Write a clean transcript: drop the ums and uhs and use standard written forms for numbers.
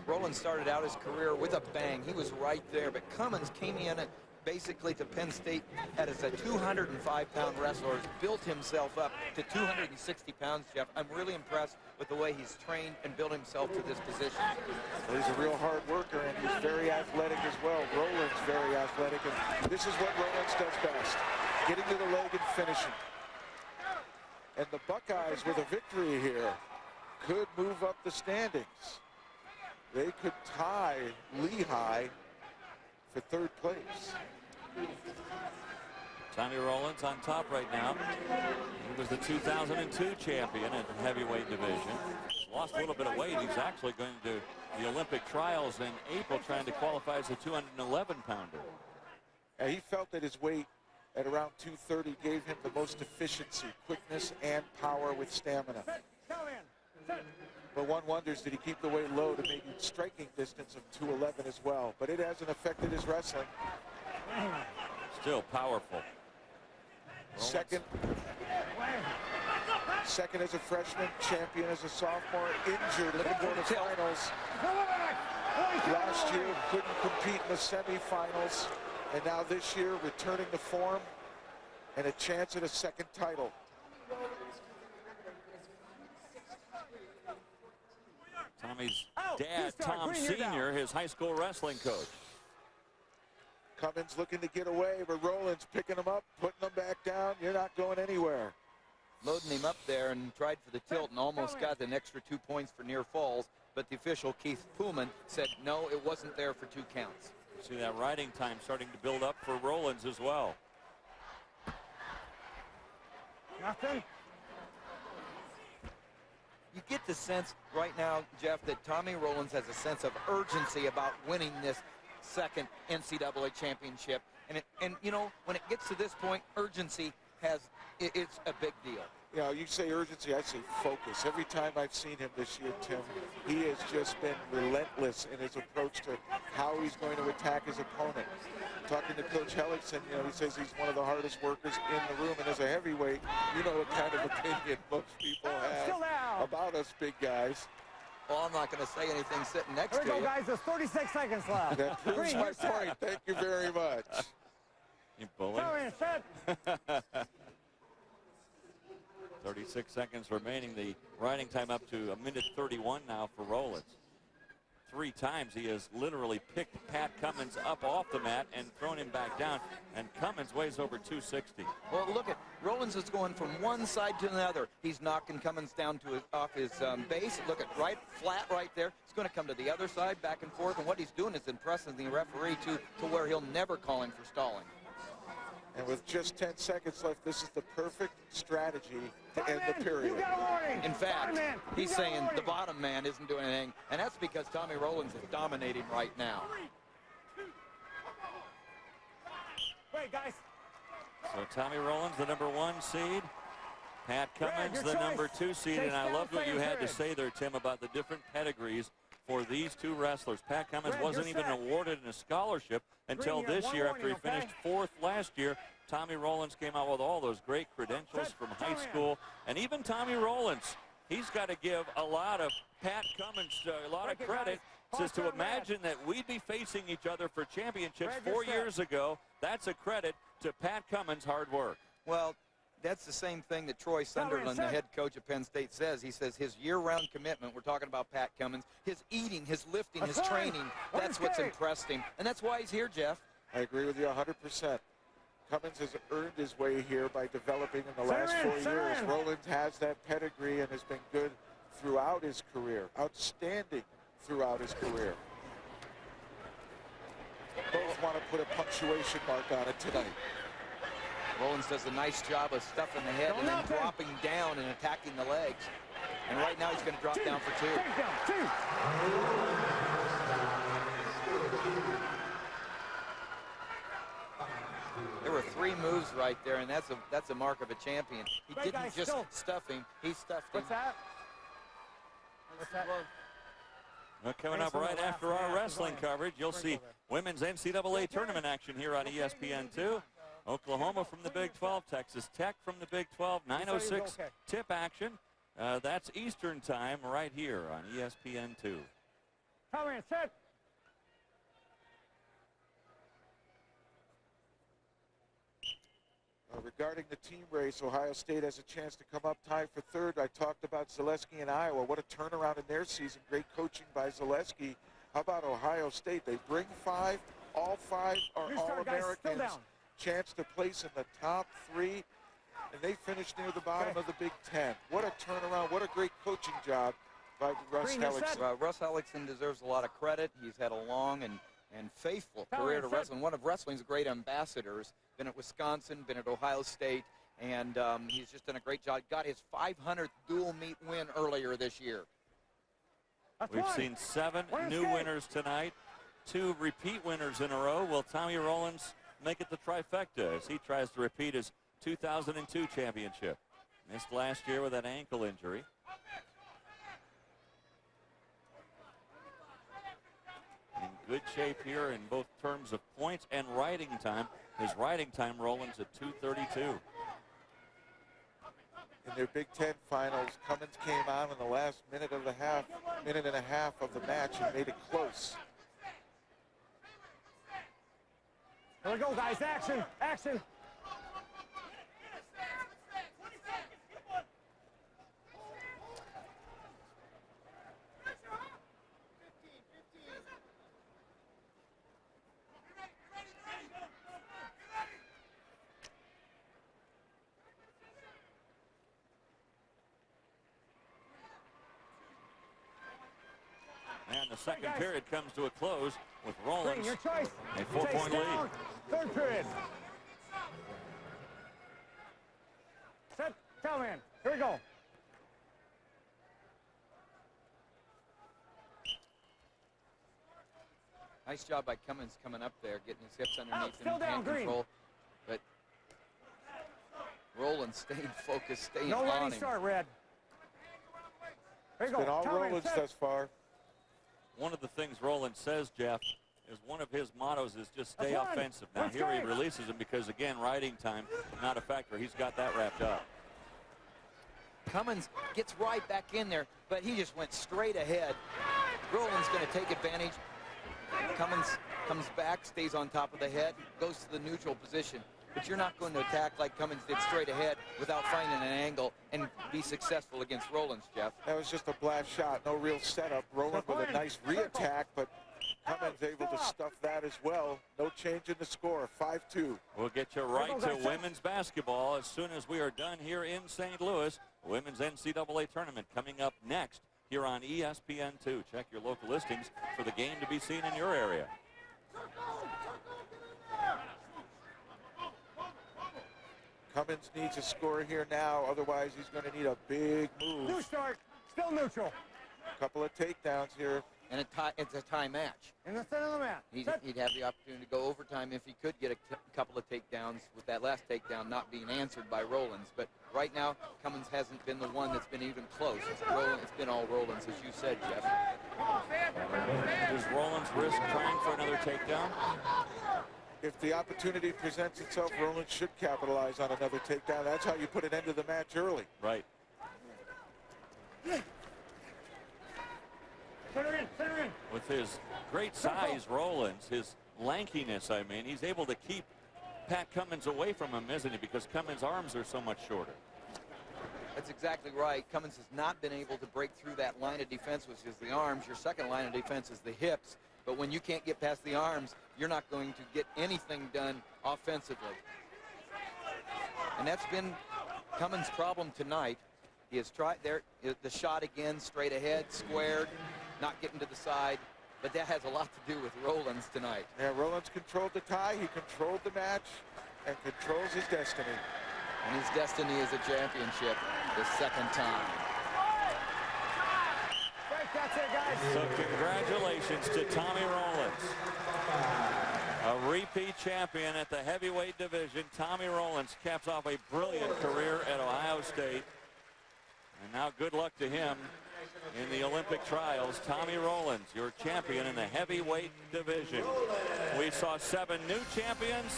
Rowlands started out his career with a bang. He was right there, but Cummins came in at basically to Penn State as a 205-pound wrestler, has built himself up to 260 pounds, Jeff. I'm really impressed with the way he's trained and built himself to this position. Well, he's a real hard worker, and he's very athletic as well. Rowlands very athletic, and this is what Rowlands does best, getting to the leg and finishing. And the Buckeyes, with a victory here, could move up the standings. They could tie Lehigh for third place. Tommy Rowlands on top right now. He was the 2002 champion in the heavyweight division. He's lost a little bit of weight. He's actually going to the Olympic trials in April, trying to qualify as a 211-pounder. Yeah, he felt that his weight at around 230 gave him the most efficiency, quickness, and power with stamina. But one wonders, did he keep the weight low to make it striking distance of 211 as well? But it hasn't affected his wrestling. Still powerful. Second as a freshman, champion as a sophomore, injured in the quarterfinals. Last year, couldn't compete in the semifinals. And now this year, returning to form and a chance at a second title. Tommy's dad, Tom Sr., his high school wrestling coach. Cummins looking to get away, but Rowlands picking him up, putting him back down. You're not going anywhere. Loading him up there and tried for the tilt and almost got an extra 2 points for near falls, but the official, Keith Pullman, said no, it wasn't there for 2 counts. See that riding time starting to build up for Rowlands as well. Nothing. You get the sense right now, Jeff, that Tommy Rowlands has a sense of urgency about winning this second NCAA championship. And you know, when it gets to this point, urgency it's a big deal. You know, you say urgency, I say focus. Every time I've seen him this year, Tim, he has just been relentless in his approach to how he's going to attack his opponent. Talking to Coach Hellickson, you know, he says he's one of the hardest workers in the room, and as a heavyweight, you know what kind of opinion most people have about us big guys. Well, I'm not going to say anything sitting next to you. Here we go, guys. There's 36 seconds left. That proves my point. Thank you very much. You bully. 36 seconds remaining. The riding time up to 1:31 now for Rowlands. 3 times he has literally picked Pat Cummins up off the mat and thrown him back down, and Cummins weighs over 260. Well, look at Rowlands is going from one side to another. He's knocking Cummins down to off his base. Look at flat right there. He's going to come to the other side, back and forth, and what he's doing is impressing the referee to where he'll never call him for stalling. And with just 10 seconds left, this is the perfect strategy to end the period. In fact, he's saying the bottom man isn't doing anything, and that's because Tommy Rowlands is dominating right now. Wait, guys. So Tommy Rowlands, the #1 seed. Pat Cummins, the #2 seed. And I loved what you had to say there, Tim, about the different pedigrees for these 2 wrestlers. Pat Cummins wasn't even awarded a scholarship until this year after he finished 4th last year. Tommy Rowlands came out with all those great credentials from high school. And even Tommy Rowlands, he's got to give a lot of Pat Cummins a lot of credit. Says to imagine that we'd be facing each other for championships 4 years ago. That's a credit to Pat Cummins' hard work. Well, that's the same thing that Troy Sunderland, the head coach of Penn State, says. He says his year-round commitment, we're talking about Pat Cummins, his eating, his lifting, his training, that's what's impressed him. And that's why he's here, Jeff. I agree with you 100%. Cummins has earned his way here by developing in the last 4 years. Rowlands has that pedigree and has been good throughout his career, outstanding throughout his career. Both want to put a punctuation mark on it tonight. Rowlands does a nice job of stuffing the head and then dropping down and attacking the legs. And right now he's going to drop down for 2. There were 3 moves right there, and that's a mark of a champion. He didn't just stuff him, he stuffed him. What's that? What's that? Well, coming up right after our wrestling coverage, you'll see women's NCAA tournament action here on ESPN2. Oklahoma from the Big 12, Texas Tech from the Big 12, 9:06 tip action. That's Eastern time right here on ESPN2. Come in, sit. Regarding the team race, Ohio State has a chance to come up tied for third. I talked about Zaleski and Iowa. What a turnaround in their season. Great coaching by Zaleski. How about Ohio State? They bring 5. All 5 are All-Americans. Chance to place in the top 3. And they finished near the bottom of the Big Ten. What a turnaround. What a great coaching job by Russ Hellickson. Russ Hellickson deserves a lot of credit. He's had a long and faithful career to wrestling. One of wrestling's great ambassadors. Been at Wisconsin, been at Ohio State, and he's just done a great job. Got his 500th dual meet win earlier this year. We've seen 7 new winners tonight, 2 repeat winners in a row. Will Tommy Rowlands make it the trifecta as he tries to repeat his 2002 championship? Missed last year with that ankle injury. In good shape here in both terms of points and riding time. His riding time, Rowlands, at 2:32. In their Big Ten finals, Cummins came on in the last minute and a half of the match and made it close. Here we go, guys. Action, action. And the second period comes to a close with Rowlands Your choice. a 4-point lead. Third period. Set, come in. Here we go. Nice job by Cummins coming up there, getting his hips underneath him, still down, hand control. But Rowlands staying focused, staying No on ready him. start, Red. Here you It's been go. all Come in, Rowlands set. thus far. One of the things Rowlands says, Jeff, is one of his mottos is just stay That's one. offensive. Now Let's here he go. releases him because, again, riding time, not a factor. He's got that wrapped up. Cummins gets right back in there, but he just went straight ahead. Rowlands going to take advantage. Cummins comes back, stays on top of the head, goes to the neutral position. But you're not going to attack like Cummins did straight ahead without finding an angle and be successful against Rowlands, Jeff. That was just a blast shot, no real setup. Rowland with a nice re-attack, but Cummins able to stuff that as well. No change in the score, 5-2. We'll get you right to women's basketball as soon as we are done here in St. Louis. Women's NCAA tournament coming up next here on ESPN2. Check your local listings for the game to be seen in your area. Cummins needs a score here now, otherwise he's going to need a big New move. start. Still neutral. Couple of takedowns here. And it's a tie match. In the center of the mat. He'd Set. have the opportunity to go overtime if he could get a couple of takedowns, with that last takedown not being answered by Rowlands. But right now, Cummins hasn't been the one that's been even close. It's been all Rowlands, as you said, Jeff. Does Rowlands risk trying for another takedown? If the opportunity presents itself, Rowland should capitalize on another takedown. That's how you put an end to the match early. Right. Center in, center in. With his great size, Rowlands, his lankiness, I mean, he's able to keep Pat Cummins away from him, isn't he? Because Cummins' arms are so much shorter. That's exactly right. Cummins has not been able to break through that line of defense, which is the arms. Your second line of defense is the hips. But when you can't get past the arms, you're not going to get anything done offensively. And that's been Cummins' problem tonight. He has tried there, the shot again, straight ahead, squared, not getting to the side. But that has a lot to do with Rowlands tonight. Yeah, Rowlands controlled the tie, he controlled the match, and controls his destiny. And his destiny is a championship the second time. Right, that's it, guys. So congratulations to Tommy Rowlands. A repeat champion at the heavyweight division. Tommy Rowlands caps off a brilliant career at Ohio State. And now good luck to him in the Olympic trials. Tommy Rowlands, your champion in the heavyweight division. We saw 7 new champions.